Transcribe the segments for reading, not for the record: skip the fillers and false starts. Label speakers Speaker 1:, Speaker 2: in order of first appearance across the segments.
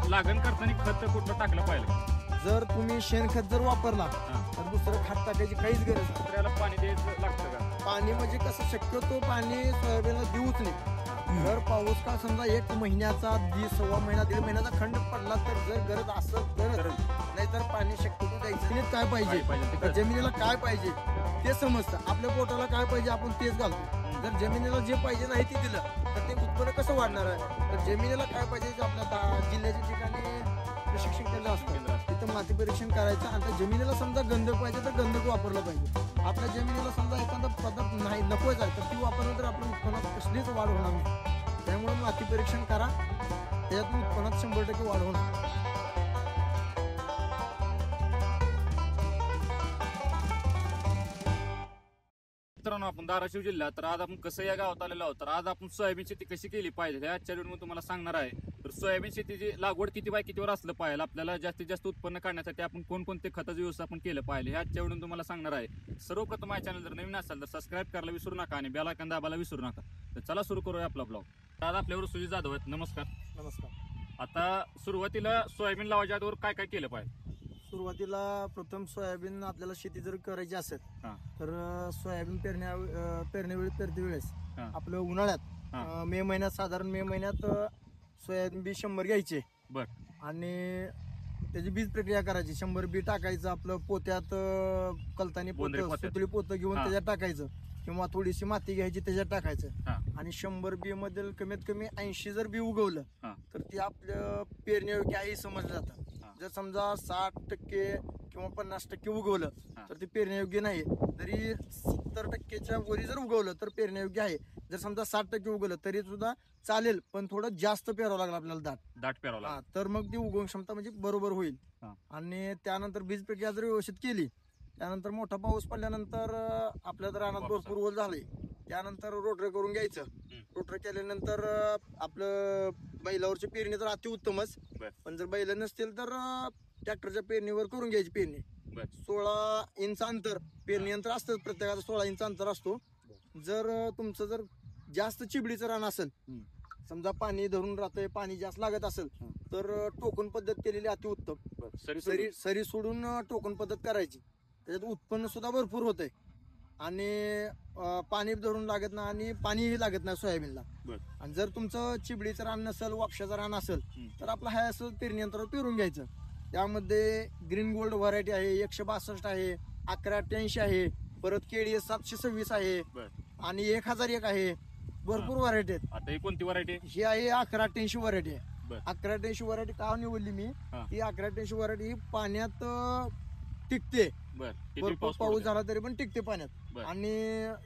Speaker 1: लागण करताना खत कुठलं टाकलं पाहिजे?
Speaker 2: जर तुम्ही शेणखत जर वापरला तर दुसरं खत टाकायची काहीच गरज नाही.
Speaker 1: तर याला पाणी द्यायचं लागतं का?
Speaker 2: पाणी म्हणजे कसं शक्यतो पाणी सोयाबीनला देऊच नाही. जर पाऊस का समजा 1 महिन्याचा सव्वा महिना 1.5 महिन्याचा खंड पडला तर जर गरज असेल तर नाहीतर पाणी शक्यतो द्यायचं. जमिनीत काय पाहिजे तर जमिनीला काय पाहिजे ते समजतं. आपल्या पोटाला काय पाहिजे आपण तेच घालतो. जर जमिनीला जे पाहिजे नाही ते दिलं तर ते उत्पन्न कसं वाढणार आहे? तर जमिनीला काय पाहिजे ते आपल्या जिल्ह्याच्या ठिकाणी प्रशिक्षण केलं असतं. तिथं माती परीक्षण करायचं आणि त्या जमिनीला समजा गंधक पाहिजे तर गंधक वापरलं पाहिजे. आपल्या जमिनीला समजा एखादा पदार्थ नाही नकोच आहे तर ती वापरलं तर आपण उत्पन्नात कसलीच वाढ होणार नाही. त्यामुळे माती परीक्षण करा, त्याच्यातून उत्पन्नात 100% वाढ होणार.
Speaker 1: मित्रांनो, आपण धाराशिव जिल्ह्यात तर आज आपण कसं या गावात आलेलो आहोत. तर आज आपण सोयाबीन शेती कशी केली पाहिजे हे आजच्या व्हिडिओमध्ये तुम्हाला सांगणार आहे. तर सोयाबीन शेतीची लागवड किती बाय कितीवर असलं पाहिजे, आपल्याला जास्तीत जास्त उत्पन्न काढण्यासाठी आपण कोणकोणते खताचं व्यवस्थापन केलं पाहिजे हे आजच्या व्हिडिओ तुम्हाला सांगणार आहे. सर्वप्रथम माझ्या चॅनल जर नवीन असेल तर सबस्क्राईब करायला विसरू नका आणि बेल आयकॉन दाबायला विसरू नका. तर चला सुरू करूया आपला ब्लॉग. आज आपल्यावर सुजित जाधव आहेत. नमस्कार.
Speaker 2: नमस्कार.
Speaker 1: आता सुरुवातीला सोयाबीन लावायच्या आधीवर काय काय केलं पाहिजे?
Speaker 2: सुरुवातीला प्रथम सोयाबीन आपल्याला शेती जर करायची असेल तर सोयाबीन पेरण्यावेळी पेरते वेळेस आपलं उन्हाळ्यात मे महिन्यात साधारण मे महिन्यात सोयाबीन बी 100 घ्यायचे.
Speaker 1: बर.
Speaker 2: आणि त्याची बीज प्रक्रिया करायची. 100 बी टाकायचं आपलं पोत्यात, कलतानी पोतं सुतळी पोतं घेऊन त्याच्यात टाकायचं किंवा थोडीशी माती घ्यायची त्याच्यात टाकायचं. आणि 100 बी मधील कमीत कमी 80 जर बी उगवलं तर ते आपलं पेरण्यायोग्य आहे समजलं जातं. जर समजा 60% किंवा 50% उगवलं तर ते पेरण्यायोग्य नाही. जरी 70%च्या वरी जर उगवलं तर पेरण्यायोग्य आहे. जर समजा 60% उगवलं तरी सुद्धा चालेल, पण थोडं जास्त पेरावं लागलं आपल्याला दाट पेरावं लागलं तर मग ती उगवण क्षमता म्हणजे बरोबर होईल. आणि त्यानंतर बीज प्रक्रिया जर व्यवस्थित केली, त्यानंतर मोठा पाऊस पडल्यानंतर आपल्या रानात भरपूर ओल झालंय, त्यानंतर रोटर करून घ्यायचं. रोटर केल्यानंतर आपलं बैलावरची पेरणी तर अतिउत्तमच, पण जर बैल नसतील तर ट्रॅक्टरच्या पेरणीवर करून घ्यायची पेरणी. 16 इंच अंतर पेरणी अंतर असतं प्रत्येकाचं, 16 इंच अंतर असतो. जर तुमचं जर जास्त चिबडीचं रान असेल, समजा पाणी धरून राहतंय, पाणी जास्त लागत असेल तर टोकन पद्धत केलेली अतिउत्तम. सरी सोडून टोकन पद्धत करायची, त्याच्यात उत्पन्न सुद्धा भरपूर होतंय आणि पाणी धरून लागत नाही आणि पाणीही लागत नाही सोयाबीनला. आणि जर तुमचं चिबडीचं रान नसेल, वापशाचं रान असेल तर आपलं हाय असं पेरणी यंत्रावर पेरून घ्यायचं. त्यामध्ये ग्रीन गोल्ड व्हरायटी आहे, 162 आहे, 1188 आहे, परत केडीएस 726 आहे आणि 1001 आहे. भरपूर व्हरायटी आहेत.
Speaker 1: आता ही कोणती व्हरायटी?
Speaker 2: ही आहे 1188 व्हरायटी आहे. 1188 व्हरायटी का निवडली मी? ही 1188 व्हरायटी ही पाण्यात टिकते. भरपूर पाऊस झाला तरी पण टिकते पाण्यात. आणि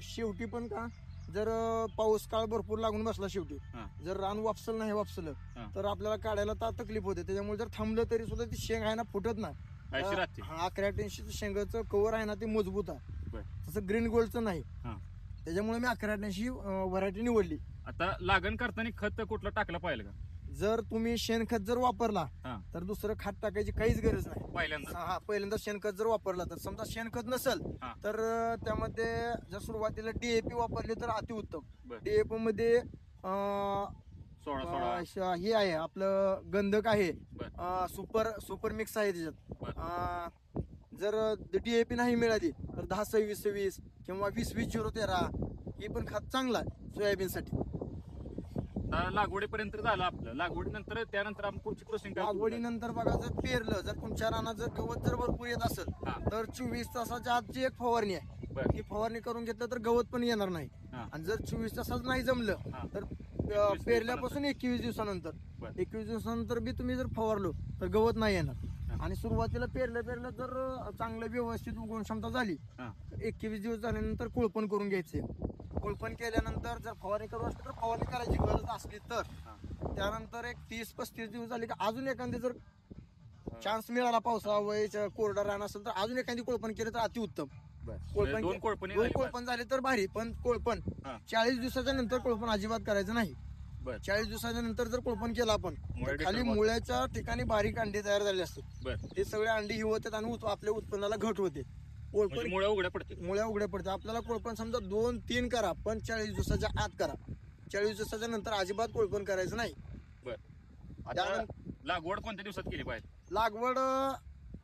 Speaker 2: शेवटी पण का जर पाऊस काळ भरपूर लागून बसला, शेवटी जर रान वापसल नाही वापसलं तर आपल्याला काढायला तकलीफ होते. त्याच्यामुळे जर थांबलं तरी सुद्धा ती शेंग आहे ना फुटत नाही. 1188 शेंगाचं कव्हर आहे ना ते मजबूत आहे, तसं ग्रीन गोल्डचं नाही. त्याच्यामुळे मी 1188 व्हरायटी निवडली.
Speaker 1: आता लागण करताना खत कुठलं टाकलं पाहिजे का?
Speaker 2: जर तुम्ही शेणखत जर वापरला तर दुसरं खत टाकायची काहीच गरज नाही. पहिल्यांदा शेणखत जर वापरला तर समजा शेणखत नसेल तर त्यामध्ये जर सुरुवातीला DAP वापरली तर अतिउत्तम. DAP मध्ये 16 हे आहे आपलं गंधक आहे, सुपर मिक्स आहे त्याच्यात. जर DAP नाही मिळाली तर 10-26-26 किंवा 20-20-0-13 ही पण खत चांगला आहे सोयाबीनसाठी.
Speaker 1: लागवडीपर्यंत झालं आपलं. लागवडीनंतर त्यानंतर आपण पुढची प्रोसेसिंग.
Speaker 2: लागवडीनंतर बघा, जर पेरलं, जर तुमच्या रानात जर गवत जर भरपूर येत असेल तर 24 तासाच्या आतची एक फवारणी आहे. ही फवारणी करून घेतलं तर गवत पण येणार नाही. आणि जर 24 तासाच नाही जमलं तर पेरल्यापासून 21 दिवसानंतर बी तुम्ही जर फवारलो तर गवत नाही येणार. आणि सुरुवातीला पेरलं जर चांगलं व्यवस्थित उगवण क्षमता झाली, 21 दिवस झाल्यानंतर कोळपण करून घ्यायचे. कोळपण केल्यानंतर जर फवारणी करू असली तर फवारणी करायची गरज असली तर त्यानंतर एक 30-35 दिवस झाले की अजून एखादी जर चान्स मिळाला, पावसाळा कोरडा रान असेल तर अजून एखादी कोळपण केलं तर अतिउत्तम.
Speaker 1: दोन
Speaker 2: कोळपण झाले तर भारी, पण कोळपण 40 दिवसाच्या नंतर कोळपण अजिबात करायचं नाही. 40 दिवसाच्या नंतर जर कोळपण केलं आपण, खाली मुळ्याच्या ठिकाणी बारीक अंडी तयार झाली असते, ते सगळे अंडी ही होतात आणि आपल्या उत्पन्नाला घट होते.
Speaker 1: मुळ्या उघड्या
Speaker 2: पडते. आपल्याला कोळपण समजा 2-3 करा, पण 40 दिवसाच्या आत करा. 40 दिवसाच्या नंतर अजिबात कोळपण करायचं नाही.
Speaker 1: लागवड कोणत्या दिवसात केली पाहिजे?
Speaker 2: लागवड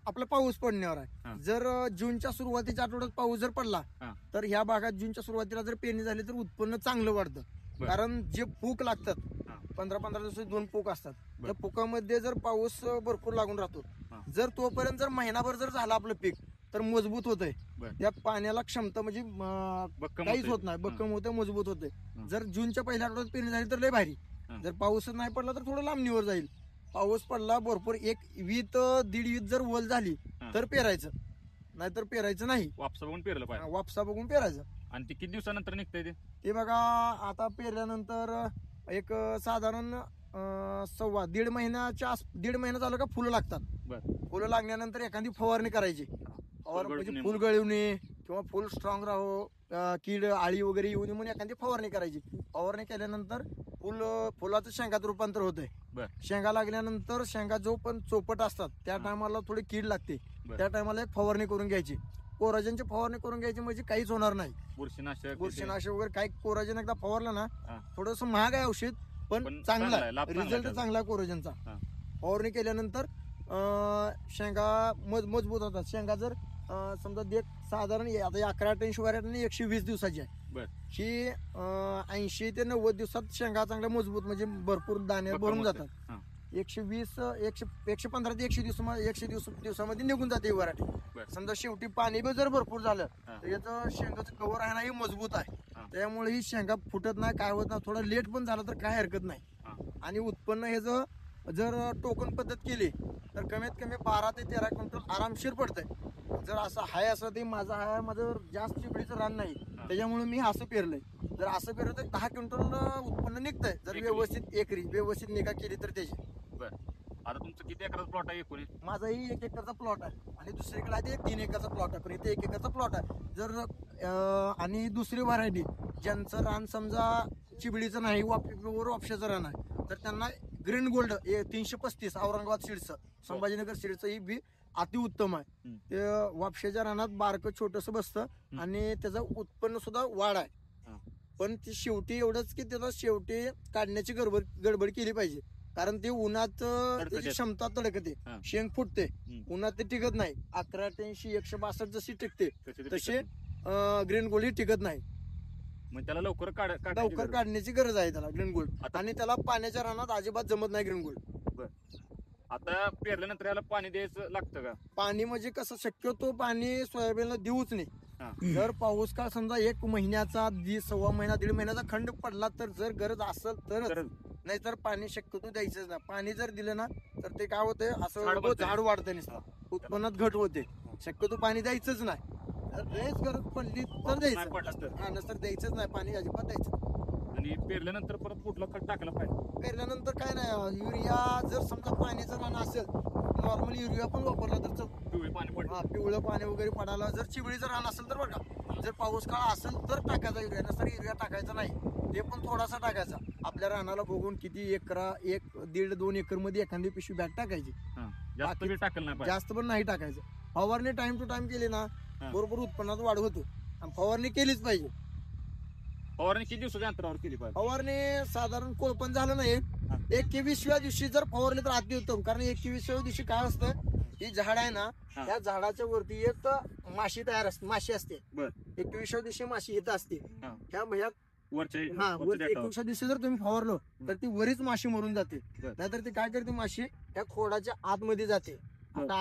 Speaker 2: आपला पाऊस पडण्यावर
Speaker 1: हा.
Speaker 2: आहे. जर जूनच्या सुरुवातीच्या आठवड्यात पाऊस जर पडला
Speaker 1: हा.
Speaker 2: तर ह्या भागात जूनच्या सुरुवातीला जर पेरणी झाली तर उत्पन्न चांगलं वाढतं.
Speaker 1: बर.
Speaker 2: कारण जे पूक लागतात
Speaker 1: हा.
Speaker 2: 15-15 दिवसात 2 पूक असतात.
Speaker 1: बर.
Speaker 2: त्या पुकामध्ये जर पाऊस भरपूर लागून राहतो,
Speaker 1: हा.
Speaker 2: जर तोपर्यंत जर महिनाभर जर झाला आपलं पीक तर मजबूत होतंय.
Speaker 1: बर.
Speaker 2: त्या पाण्याला क्षमता म्हणजे
Speaker 1: भक्कम
Speaker 2: काहीच
Speaker 1: होतंय.
Speaker 2: होत नाही, भक्कम होतं, मजबूत होते.
Speaker 1: हा.
Speaker 2: जर जूनच्या पहिल्या आठवड्यात पेरणी झाली तर लय भारी.
Speaker 1: हा.
Speaker 2: जर पाऊसच नाही पडला तर थोडं लांबणीवर जाईल. पाऊस पडला भरपूर, 1 दीड वीत जर वल झाली
Speaker 1: हा.
Speaker 2: तर पेरायचं, नाहीतर पेरायचं नाही.
Speaker 1: वापसा बघून पेरलं पाहिजे.
Speaker 2: वापसा बघून पेरायचं.
Speaker 1: आणि ते किती दिवसानंतर निघतंय ते?
Speaker 2: ते बघा आता पेरल्यानंतर एक साधारण दीड महिना झालं का फुलं लागतात.
Speaker 1: बर.
Speaker 2: फुलं लागल्यानंतर एखादी फवारणी करायची.
Speaker 1: गळून
Speaker 2: म्हणजे
Speaker 1: नये
Speaker 2: फुल गळू नये किंवा फुल स्ट्रॉंग राहो, कीड आळी वगैरे येऊ नये म्हणून एखादी फवारणी करायची. फवारणी केल्यानंतर फुलाचं शेंगात रूपांतर होतंय.
Speaker 1: बर.
Speaker 2: शेंगा लागल्यानंतर शेंगा जो पण चोपट असतात त्या
Speaker 1: हा.
Speaker 2: टायमाला थोडी कीड लागते.
Speaker 1: बर.
Speaker 2: त्या टायमाला एक फवारणी करून घ्यायची. कोराजनची फवारणी करून घ्यायची म्हणजे काहीच होणार नाही. बुरशीनाशक वगैरे काही कोराजन एकदा फवारलं ना,
Speaker 1: हा.
Speaker 2: थोडंसं महाग आहे औषध पण
Speaker 1: पण
Speaker 2: चांगला
Speaker 1: चांगलं आहे, लाभ चांगला आहे
Speaker 2: रिझल्ट
Speaker 1: त्याचा.
Speaker 2: चांगला आहे कोराजनचा.
Speaker 1: हा.
Speaker 2: फवारणी केल्यानंतर शेंगा मजबूत होतात. शेंगा जर समजा साधारण आता 11-80 व्हरायटी 120 दिवसाची आहे.
Speaker 1: बर.
Speaker 2: ही 80 ते 90 दिवसात शेंगा चांगल्या मजबूत म्हणजे भरपूर दाणे
Speaker 1: भक्कम
Speaker 2: भरून
Speaker 1: होते.
Speaker 2: जातात.
Speaker 1: हा.
Speaker 2: 115 ते 100 दिवसामध्ये निघून जाते व्हरायटी.
Speaker 1: बर.
Speaker 2: समजा शेवटी पाणी बी जर भरपूर झालं
Speaker 1: हा.
Speaker 2: तर याचं शेंगाचं कव्हर आहे ना हे मजबूत आहे.
Speaker 1: हा.
Speaker 2: त्यामुळे ही शेंगा फुटत नाही, काय होत नाही. थोडा लेट पण झाला तर काय हरकत नाही.
Speaker 1: हा.
Speaker 2: आणि उत्पन्न हे जर टोकन पद्धत केली तर कमीत कमी 12 ते 13 क्विंटल आरामशीर पडतंय. जर असं हाय असं ते माझं जास्त चिबडीचं रान नाही,
Speaker 1: हा.
Speaker 2: त्याच्यामुळे मी असं पेरलंय. जर असं पेरलं तर 10 क्विंटल उत्पन्न निघतंय जर
Speaker 1: एकरी.
Speaker 2: व्यवस्थित निगा केली तर त्याची.
Speaker 1: बर. आता तुमचं किती एकराचा प्लॉट आहे एकूण?
Speaker 2: माझाही 1 एकरचा प्लॉट आहे आणि दुसरीकडे आहे ते 3 एकरचा प्लॉट आहे, पण इथे 1 एकरचा प्लॉट आहे. आणि दुसरी व्हरायटी ज्यांचं रान समजा चिबडीचं नाही, वापशाचं रान आहे, तर त्यांना ग्रीन गोल्ड 335 औरंगाबाद सीड्सचं, संभाजीनगर सीड्सचं ही बी अतिउत्तम आहे. ते वापशाच्या रानात बारकं छोटंसं बसतं आणि त्याचं उत्पन्न सुद्धा वाढ आहे.
Speaker 1: हा.
Speaker 2: पण ती शेवटी एवढंच की त्याला शेवटी काढण्याची गडबड केली पाहिजे. कारण ते उन्हात त्याची क्षमता तडकते,
Speaker 1: हा.
Speaker 2: शेंग फुटते.
Speaker 1: हम्म.
Speaker 2: उन्हात ते टिकत नाही. 1183 162 जशी टिकते
Speaker 1: तशी ते
Speaker 2: तसे
Speaker 1: टिकत
Speaker 2: ग्रीन गोल्ड ही टिकत नाही.
Speaker 1: मग त्याला लवकर काढायची
Speaker 2: लवकर
Speaker 1: गरज.
Speaker 2: काढण्याची गरज आहे त्याला ग्रीन गोल्ड.
Speaker 1: आता-
Speaker 2: आणि त्याला पाण्याच्या रानात अजिबात जमत नाही ग्रीन गोल्ड.
Speaker 1: आता पेरल्यानंतर याला पाणी द्यायचं लागतं का?
Speaker 2: पाणी म्हणजे कसं शक्यतो पाणी सोयाबीनला देऊच नाही.
Speaker 1: हा.
Speaker 2: जर पाऊस काळ समजा 1 महिन्याचा, सव्वा महिना, 1.5 महिन्याचा खंड पडला तर जर गरज असेल तर, नाहीतर पाणी शक्यतो द्यायचंच नाही. पाणी जर दिलं ना तर ते काय होतंय, असं
Speaker 1: झाड बनतंय.
Speaker 2: झाड वाढतं नुसतं,
Speaker 1: हा.
Speaker 2: उत्पन्नात घट होते. शक्यतो पाणी द्यायचंच नाही. लयच गरज पडली तर
Speaker 1: नाही
Speaker 2: द्यायचं,
Speaker 1: पडलं तर.
Speaker 2: हा, नसतर द्यायचंच नाही. पाणी अजिबात द्यायचं.
Speaker 1: आणि पेरल्यानंतर परत कुठला खत टाकला पाहिजे?
Speaker 2: पेरल्यानंतर काय नाही, युरिया जर समजा पाण्याचं रान असेल नॉर्मली युरिया पण वापरला तर चालतं.
Speaker 1: पिवळे पाणी पडलं.
Speaker 2: हा, पिवळं पाणी वगैरे पडायला जर चिबळीचं रान असेल तर बघा, जर पाऊस काळ असेल तर टाकायचा युरिया, नसतर युरिया टाकायचा नाही. ते पण थोडासा टाकायचा. आपल्या रानाला बघून किती 1.5-2 एकर मध्ये एखादी पिशवी बॅग टाकायची.
Speaker 1: हा. जास्त बी टाकलं नाही पाहिजे.
Speaker 2: जास्त पण नाही टाकायचं. फवारणी टाइम टू टाइम केली ना
Speaker 1: हा.
Speaker 2: बरोबर उत्पन्नात वाढ होतो. आणि फवारणी केलीच पाहिजे.
Speaker 1: फवारणी किती दिवसाच्या अंतरावर केली पाहिजे?
Speaker 2: फवारणी साधारण कोळपण झालं नाही,
Speaker 1: हा.
Speaker 2: 21व्या दिवशी जर फवारली तर अतिउत्तम. कारण 21व्या दिवशी काय असतं, ही झाड आहे ना,
Speaker 1: हा.
Speaker 2: त्या झाडाच्या वरती एक माशी तयार असते, माशी असते.
Speaker 1: बर.
Speaker 2: 21व्या दिवशी माशी येत असते.
Speaker 1: हा.
Speaker 2: ह्या
Speaker 1: वरच्या
Speaker 2: 21व्या दिवशी जर तुम्ही फवारलं तर ती वरीच माशी मरून जाते.
Speaker 1: बर.
Speaker 2: नाहीतर ती काय करते, माशी त्या खोडाच्या आतमध्ये जाते.
Speaker 1: बर.
Speaker 2: आता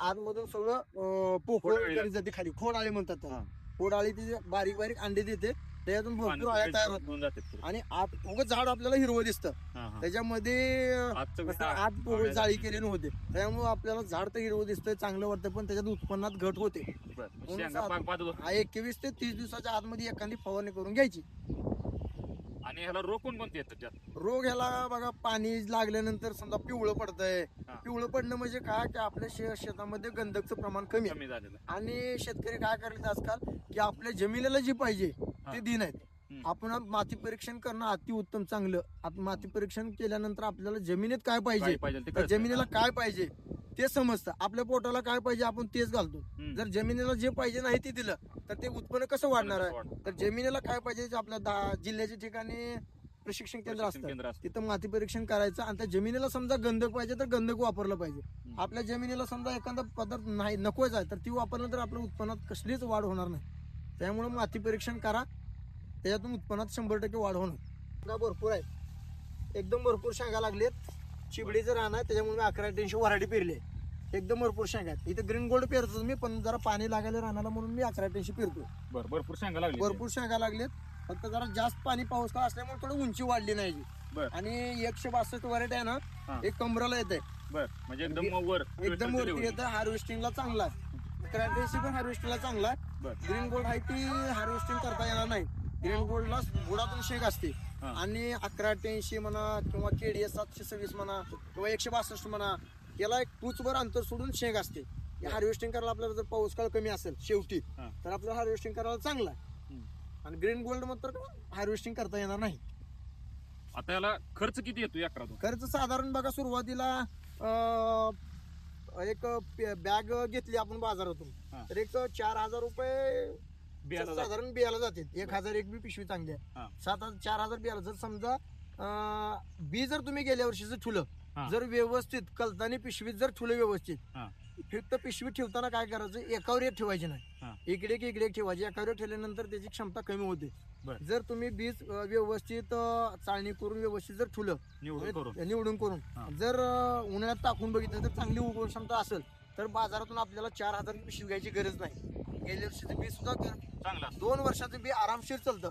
Speaker 2: आतमधून सगळं पोकळ
Speaker 1: खोडाळी
Speaker 2: करीत जाते खाली. खोडाळी म्हणतात त्याला.
Speaker 1: हा.
Speaker 2: खोडाळी ती बारीक बारीक अंडे देते, त्याच्यातून भरपूर आळ्या तयार होतात.
Speaker 1: होऊन जाते पुढे.
Speaker 2: आणि आत उगाच झाड आपल्याला हिरवं दिसतं,
Speaker 1: हा, हा.
Speaker 2: त्याच्यामध्ये
Speaker 1: आजचं
Speaker 2: कसं
Speaker 1: कसं
Speaker 2: आत पोकळ जाळी केलेली होते. त्यामुळे आपल्याला झाड तर हिरवं दिसतंय, चांगलं वाटतं, पण त्याच्यात उत्पन्नात घट होते.
Speaker 1: बर.
Speaker 2: म्हणून
Speaker 1: शेंगा पाक पाहत होतो.
Speaker 2: 21 ते 30 दिवसाच्या आतमध्ये एखादी फवारणी करून घ्यायची.
Speaker 1: आणि ह्याला रोग कोणते येतात त्यात?
Speaker 2: रोग ह्याला बघा, पाणी लागल्यानंतर समजा पिवळं पडतंय.
Speaker 1: हा.
Speaker 2: पिवळं पडणं म्हणजे काय, की आपल्या शेतामध्ये गंधकचं प्रमाण कमी आहे.
Speaker 1: कमी झालेलं.
Speaker 2: आणि शेतकरी काय करले आजकाल, की आपल्या जमिनीला जी पाहिजे
Speaker 1: हा.
Speaker 2: ते दिन आहेत.
Speaker 1: हम्म.
Speaker 2: आपण माती परीक्षण करणं अतिउत्तम चांगलं. माती परीक्षण केल्यानंतर आपल्याला जमिनीत काय
Speaker 1: काय
Speaker 2: पाहिजे,
Speaker 1: पाहिजे ते
Speaker 2: तर
Speaker 1: कळतं.
Speaker 2: जमिनीला काय पाहिजे ते समजतं. आपल्या पोटाला काय पाहिजे आपण तेच घालतो.
Speaker 1: हम्म.
Speaker 2: जर जमिनीला जे पाहिजे नाही ते दिलं तर ते उत्पन्न कसं वाढणार आहे.
Speaker 1: वाढणार.
Speaker 2: तर जमिनीला काय पाहिजे, जे आपल्या जिल्ह्याच्या ठिकाणी प्रशिक्षण केंद्र असतं
Speaker 1: असतं.
Speaker 2: तिथं माती परीक्षण करायचं आणि त्या जमिनीला समजा गंधक पाहिजे तर गंधक वापरलं पाहिजे. आपल्या जमिनीला समजा एखादा पदार्थ नाही नकोच आहे तर ती वापरलं तर आपल्या उत्पन्नात कसलीच वाढ होणार नाही. त्यामुळे माती परीक्षण करा, त्याच्यातून उत्पन्नात 100% वाढ होणार. भरपूर आहे, एकदम भरपूर शेंगा लागलेत. चिबडीचं रान आहे त्याच्यामुळे मी 11-8 वराडी पेरली. एकदम भरपूर शेंगा आहेत. इथे ग्रीन गोल्ड पेरतो मी, पण जरा पाणी लागायला रानाला म्हणून मी 11-8 पेरतो.
Speaker 1: भरपूर शेंगा लागली.
Speaker 2: भरपूर शेंगा लागलेत, फक्त जरा जास्त पाणी पाऊस काळ असल्यामुळे थोडी उंची वाढली नाही. आणि 162 वरायटी आहे ना, एक कमराला येत आहे.
Speaker 1: म्हणजे एकदम वर
Speaker 2: एकदम वरती येतं. हार्वेस्टिंगला चांगला आहे. 11-8 पण हार्वेस्टिंगला चांगला आहे. ग्रीन गोल्ड आहे ती हार्वेस्टिंग करता येणार नाही. ग्रीन गोल्डला बुडातून शेंग असते. आणि 11-83 म्हणा किंवा KDS 726 म्हणा किंवा 162 म्हणा, याला एक टूचभर अंतर सोडून शेंग असते. हार्वेस्टिंग करायला आपल्याला जर पाऊस काळ कमी असेल शेवटी तर आपल्याला हार्वेस्टिंग करायला चांगला आहे. आणि ग्रीन गोल्ड मात्र हार्वेस्टिंग करता येणार नाही.
Speaker 1: आता याला खर्च किती येतो एकरातून?
Speaker 2: खर्च साधारण बघा, सुरुवातीला एक बॅग घेतली आपण बाजारातून तर एक 4,000 रुपये साधारण बियाला जाते. 1,000 एक बी पिशवी चांगली आहे. 4,000 बियाला. जर समजा बी जर तुम्ही गेल्या वर्षीचं ठुलं जर व्यवस्थित कलतानी पिशवीत जर ठुलं व्यवस्थित, फक्त पिशवी ठेवताना काय करायचं, एकावर एक ठेवायची नाही, इकडे एक ठेवायची. एकावर एक ठेवल्यानंतर त्याची क्षमता कमी होते. जर तुम्ही बीज व्यवस्थित चाळणी करून व्यवस्थित जर ठुलं निवडून करून जर उन्हाळ्यात टाकून बघितलं तर चांगली उगवण क्षमता असेल तर बाजारातून आपल्याला 4,000 पिशवी घ्यायची गरज नाही. गेल्या वर्षीचं बी सुद्धा चांगला 2 वर्षाचं बी आरामशीर चालतं.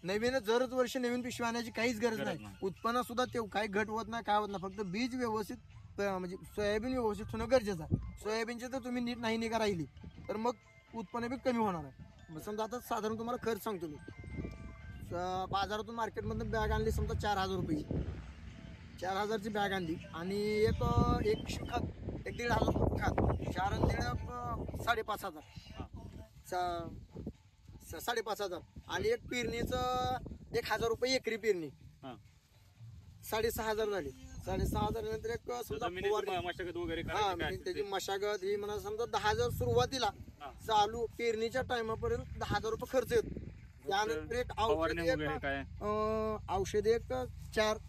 Speaker 2: नवीन दरच वर्षी नवीन पिशवी आणायची काहीच गरज नाही. उत्पन्न सुद्धा ते काही घट होत नाही, काय होत नाही. फक्त बीज व्यवस्थित म्हणजे सोयाबीन व्यवस्थित होणं गरजेचं आहे. सोयाबीनची जर तुम्ही नीट नाही निघा राहिली तर मग उत्पन्न बी कमी होणार आहे. समजा आता साधारण तुम्हाला खर्च सांगतो मी. बाजारातून मार्केटमधून बॅग आणली समजा 4,000 रुपये, 4,000ची बॅग आणली आणि एक पिशवी खत, एक 1,500 खत, 4 आणि 1.5 5,500, 5,500. आणि एक पेरणीचं 1,000 रुपये एकरी पेरणी, 6,500 झाली. 6,500 नंतर एक समजा त्याची मशागत ही म्हणा समजा 10,000 सुरुवातीला चालू पेरणीच्या टायमापर्यंत 10,000 रुपये खर्च येतो. त्यानंतर एक औषध एक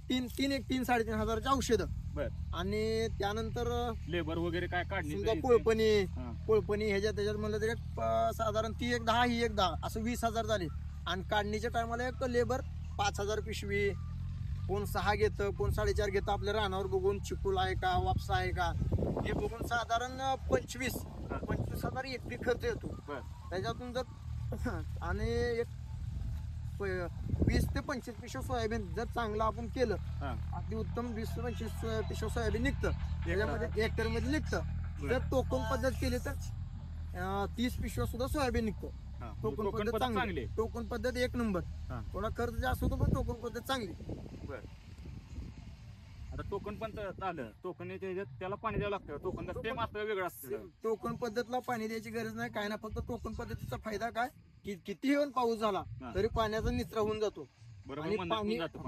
Speaker 2: 3-3,500 हजाराची औषधं. आणि त्यानंतर
Speaker 1: लेबर वगैरे काय काढणी,
Speaker 2: समजा कोळपणी त्याच्यात म्हणलं तरी साधारण ती एक 10 ही एक 10 असं 20,000 झाले. आणि काढणीच्या टायमाला एक लेबर 5,000 पिशवी, कोण 6 घेतं, कोण 4.5 घेतं. आपल्या रानावर बघून चिकूल आहे का, वापसा आहे का हे बघून साधारण 25,000 एकरी खर्च येतो त्याच्यातून. जर आणि एक 20 ते 25 पिशव सोयाबीन जर चांगलं आपण केलं, अगदी उत्तम 20 ते 25 पिशव सोयाबीन निघतं त्याच्यामध्ये, हेक्टर मध्ये निघतं. जर टोकन पद्धत केली तर 30 पिशव्या सुद्धा सोयाबीन निघतं. टोकन पद्धत चांगली, टोकन पद्धत एक नंबर. थोडा खर्च जास्त होतो पण टोकन पद्धत चांगली.
Speaker 1: आता टोकन पण झालं, टोकन त्याला पाणी द्यावं लागतं. टोकन सेम असतं, वेगळं असतं.
Speaker 2: टोकन पद्धतीला पाणी द्यायची गरज नाही, काय नाही. फक्त टोकन पद्धतीचा फायदा काय की कितीही पण पाऊस झाला तरी पाण्याचा निचरा होऊन जातो आणि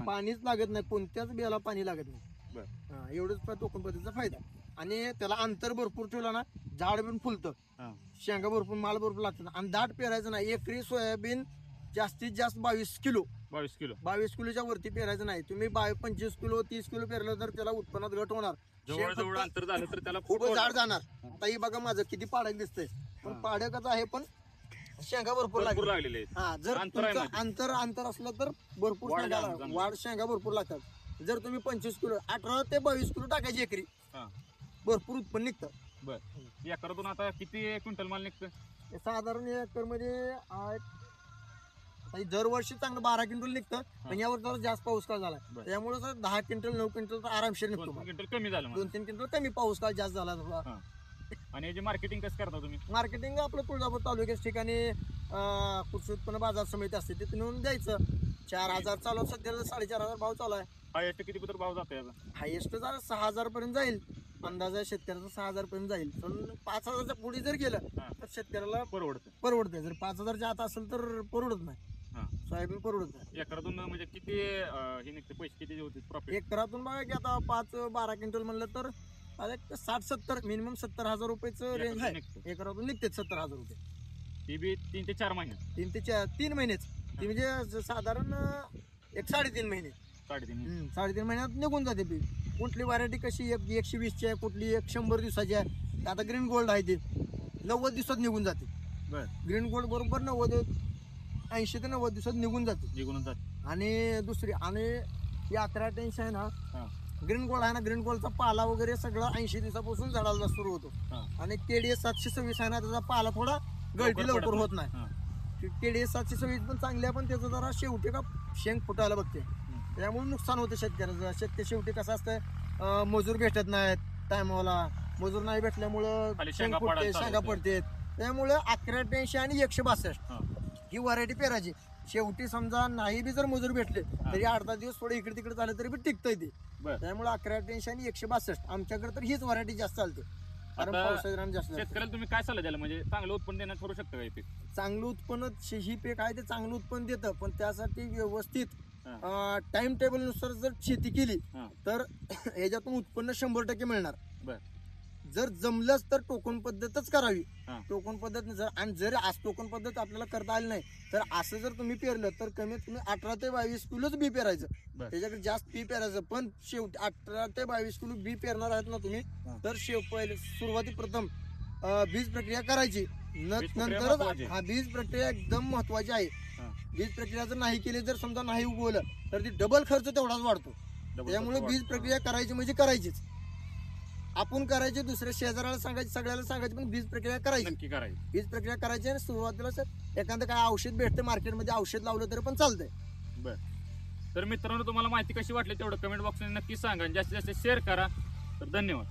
Speaker 2: पाणीच लागत नाही, कोणत्याच बियाला पाणी लागत नाही. एवढंच टोकन पद्धतीचा फायदा. आणि त्याला अंतर भरपूर ठेवला ना, झाड पण फुलतं, शेंगा भरपूर, माल भरपूर लागतं. आणि दाट पेरायचं नाही. एकरी सोयाबीन जास्तीत जास्त 22 किलोच्या वरती पेरायचं नाही. तुम्ही 25 किलो 30 किलो पेरलं तर त्याला उत्पन्नात घट होणार.
Speaker 1: जवळ अंतर झालं तर त्याला
Speaker 2: खूप झाड जाणार. आता ही बघा माझं किती पाडक दिसतंय, पण पाडकच आहे पण शेंगा भरपूर लागलेले. जर अंतर असलं तर भरपूर वाढ शेंगा भरपूर लागतात. जर तुम्ही 25 किलो 18 ते 22 किलो टाकायची एकरी, भरपूर उत्पन्न निघतं.
Speaker 1: एकरातून आता किती क्विंटल माल निघतं?
Speaker 2: साधारण एकर मध्ये दरवर्षी चांगलं 12 क्विंटल निघतं. पण यावर जरा जास्त पाऊस काळ झाला त्यामुळे 10 क्विंटल 9 क्विंटल आरामशीर निघतो.
Speaker 1: 2-3 क्विंटल कमी झालं,
Speaker 2: 2-3 क्विंटल कमी पाऊस काळ जास्त झाला.
Speaker 1: आणि याची मार्केटिंग कसं करता तुम्ही?
Speaker 2: मार्केटिंग आपलं तुळजापूर तालुक्याच्या ठिकाणी कृषी उत्पन्न बाजार समिती असते, तिथे नेऊन द्यायचं. 4,000 चालू, सध्याला 4,500 भाव चालू आहे.
Speaker 1: हायेस्ट किती पत्र भाव जातो याचा?
Speaker 2: हायेस्ट जरा 6,000 पर्यंत जाईल. अंदाजा शेतकऱ्याचा 6,000 पर्यंत जाईल. पण 5,000च्या पुढे जर गेलं तर शेतकऱ्याला परवडतं. जर 5,000च्या आत असेल तर परवडत नाही. सोयाबीन परवडत नाही.
Speaker 1: एकरातून म्हणजे किती हे निघते, पैसे किती होते प्रॉफिट?
Speaker 2: एकरातून बघा की आता 5-12 क्विंटल म्हणलं तर 60-70 मिनिमम 70,000 रुपयाचं रेंज आहे. एकरातून निघते 70,000 रुपये.
Speaker 1: ती बी 3 ते 4 महिने,
Speaker 2: 3 महिनेच. ती म्हणजे साधारण 1-3.5 महिने. 3.5 महिन्यात निघून जाते पीक. कुठली व्हरायटी कशी 120ची आहे, कुठली 100 दिवसाची आहे. आता ग्रीन गोल्ड आहे ते 90 दिवसात निघून जाते. ग्रीन गोल्ड बरोबर 80 ते 90 दिवसात निघून जाते. आणि दुसरी आणि 1183 आहे ना, ग्रीन गोल्ड आहे ना, ग्रीन गोल्डचा पाला वगैरे सगळं 80 दिवसापासून झाडाला सुरू होतो. आणि KDS 726 आहे ना, त्याचा पाला थोडा गळती लवकर होत नाही. KDS 726 पण चांगली आहे, पण त्याचं जरा शेवटी का शेंग फुटायला बघते, त्यामुळे नुकसान होतं शेतकऱ्याचं. शेवटी कसं असतं, मजूर भेटत नाहीत टायमाला, मजूर नाही भेटल्यामुळं शेंग फुटते, शेंगा पडते. त्यामुळे 1183 आणि 162 ही व्हरायटी पेरायची. शेवटी समजा नाही बी जर मजूर भेटले तरी 8-10 दिवस थोडे इकडे तिकडे झाले तरी बी टिकतंय ते. त्यामुळे 1183 आणि 162 आमच्याकडे तर हीच व्हरायटी जास्त चालते, कारण पावसाळ्यात जास्त.
Speaker 1: शेतकऱ्याला तुम्ही काय सल्ला द्याल, म्हणजे चांगलं उत्पन्न देण्यात ठरू शकतं का हे पीक?
Speaker 2: चांगलं उत्पन्न ही पीक आहे ते चांगलं उत्पन्न देतं, पण त्यासाठी व्यवस्थित टाइम टेबल नुसार जर शेती केली तर याच्यातून उत्पन्न 100% मिळणार. जर जमलंच तर टोकन पद्धतच करावी. टोकन पद्धत जर आज टोकन पद्धत आपल्याला करता आली नाही तर असं जर तुम्ही पेरलं तर कमीत कमी 18 ते 22 किलोच बी पेरायचं. त्याच्याकडे जास्त बी पेरायचं, पण शेवटी 18 ते 22 किलो बी पेरणार आहेत ना तुम्ही, तर पहिले सुरुवाती प्रथम बीज प्रक्रिया करायची. नंतरच बीज प्रक्रिया एकदम महत्वाची आहे. बीज प्रक्रिया जर नाही केली, जर समजा नाही उगवलं तर ती डबल खर्च तेवढाच वाढतो. त्यामुळे बीज प्रक्रिया करायची म्हणजे करायचीच. आपण करायची, दुसऱ्या शेजाऱ्याला सांगायची, सगळ्याला सांगायची, पण बीज प्रक्रिया करायची. बीज प्रक्रिया करायची आणि सुरुवातीला एखादं काय औषध भेटते मार्केटमध्ये, औषध लावलं तरी पण चालतंय.
Speaker 1: तर मित्रांनो, तुम्हाला माहिती कशी वाटली तेवढं कमेंट बॉक्समध्ये नक्की सांगा आणि जास्तीत जास्त शेअर करा. तर धन्यवाद.